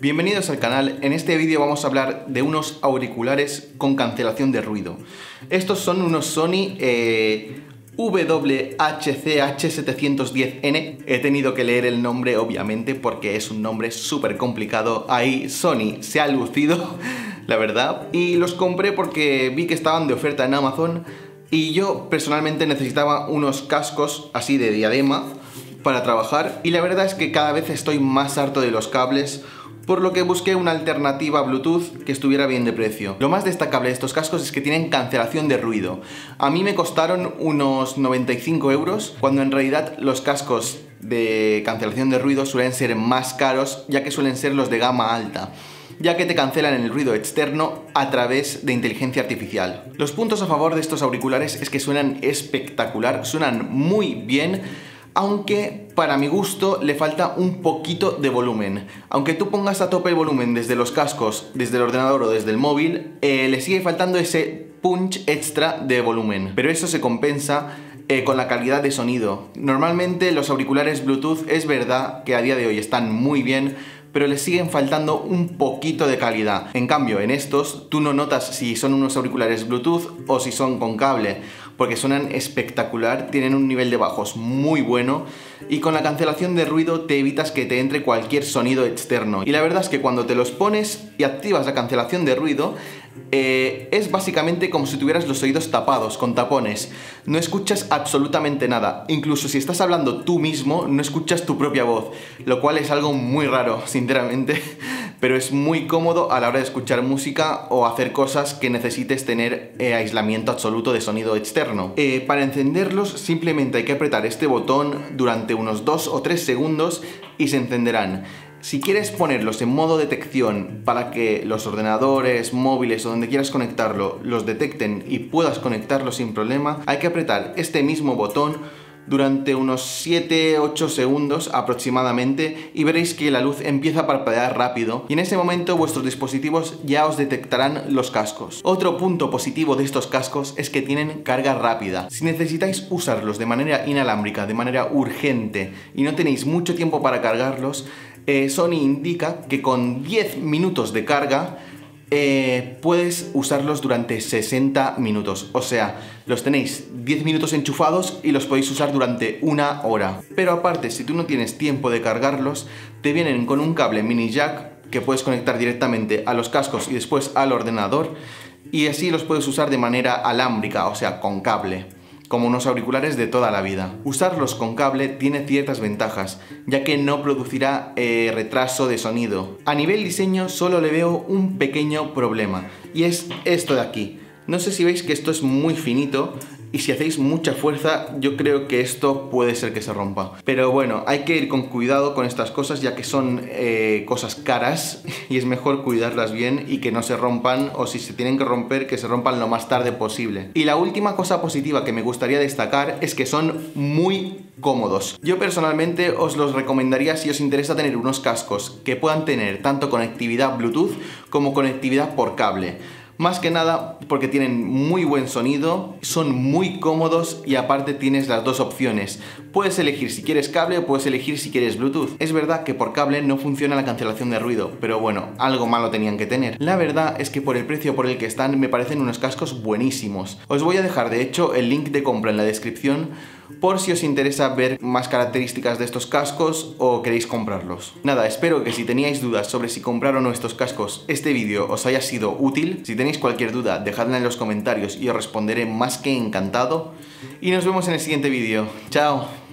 Bienvenidos al canal. En este vídeo vamos a hablar de unos auriculares con cancelación de ruido. Estos son unos Sony WHCH710N. He tenido que leer el nombre obviamente porque es un nombre súper complicado. Ahí Sony se ha lucido, la verdad. Y los compré porque vi que estaban de oferta en Amazon y yo personalmente necesitaba unos cascos así de diadema para trabajar, y la verdad es que cada vez estoy más harto de los cables, por lo que busqué una alternativa Bluetooth que estuviera bien de precio. Lo más destacable de estos cascos es que tienen cancelación de ruido. A mí me costaron unos 95 euros, cuando en realidad los cascos de cancelación de ruido suelen ser más caros, ya que suelen ser los de gama alta, ya que te cancelan el ruido externo a través de inteligencia artificial. Los puntos a favor de estos auriculares es que suenan espectacular, suenan muy bien, aunque para mi gusto le falta un poquito de volumen. Aunque tú pongas a tope el volumen desde los cascos, desde el ordenador o desde el móvil, le sigue faltando ese punch extra de volumen. Pero eso se compensa con la calidad de sonido. Normalmente los auriculares Bluetooth es verdad que a día de hoy están muy bien, pero les siguen faltando un poquito de calidad. En cambio, en estos tú no notas si son unos auriculares Bluetooth o si son con cable, porque suenan espectacular, tienen un nivel de bajos muy bueno y con la cancelación de ruido te evitas que te entre cualquier sonido externo. Y la verdad es que cuando te los pones y activas la cancelación de ruido, es básicamente como si tuvieras los oídos tapados, con tapones. No escuchas absolutamente nada. Incluso si estás hablando tú mismo, no escuchas tu propia voz, lo cual es algo muy raro, sinceramente, pero es muy cómodo a la hora de escuchar música o hacer cosas que necesites tener aislamiento absoluto de sonido externo. Para encenderlos simplemente hay que apretar este botón durante unos 2 o 3 segundos y se encenderán. Si quieres ponerlos en modo detección para que los ordenadores, móviles o donde quieras conectarlo los detecten y puedas conectarlo sin problema, hay que apretar este mismo botón durante unos 7-8 segundos aproximadamente y veréis que la luz empieza a parpadear rápido, y en ese momento vuestros dispositivos ya os detectarán los cascos. Otro punto positivo de estos cascos es que tienen carga rápida. Si necesitáis usarlos de manera inalámbrica, de manera urgente y no tenéis mucho tiempo para cargarlos, Sony indica que con 10 minutos de carga puedes usarlos durante 60 minutos. O sea, los tenéis 10 minutos enchufados y los podéis usar durante 1 hora. Pero aparte, si tú no tienes tiempo de cargarlos, te vienen con un cable mini jack que puedes conectar directamente a los cascos y después al ordenador, y así los puedes usar de manera alámbrica, o sea, con cable, como unos auriculares de toda la vida. Usarlos con cable tiene ciertas ventajas, ya que no producirá retraso de sonido. A nivel diseño solo le veo un pequeño problema, y es esto de aquí. No sé si veis que esto es muy finito, y si hacéis mucha fuerza yo creo que esto puede ser que se rompa. Pero bueno, hay que ir con cuidado con estas cosas, ya que son cosas caras y es mejor cuidarlas bien y que no se rompan, o si se tienen que romper, que se rompan lo más tarde posible. Y la última cosa positiva que me gustaría destacar es que son muy cómodos. Yo personalmente os los recomendaría si os interesa tener unos cascos que puedan tener tanto conectividad Bluetooth como conectividad por cable. Más que nada porque tienen muy buen sonido, son muy cómodos y aparte tienes las dos opciones. Puedes elegir si quieres cable o puedes elegir si quieres Bluetooth. Es verdad que por cable no funciona la cancelación de ruido, pero bueno, algo malo tenían que tener. La verdad es que por el precio por el que están me parecen unos cascos buenísimos. Os voy a dejar de hecho el link de compra en la descripción por si os interesa ver más características de estos cascos o queréis comprarlos. Nada, espero que si teníais dudas sobre si comprar o no estos cascos, este vídeo os haya sido útil. Si tenéis cualquier duda, dejadla en los comentarios y os responderé más que encantado. Y nos vemos en el siguiente vídeo. ¡Chao!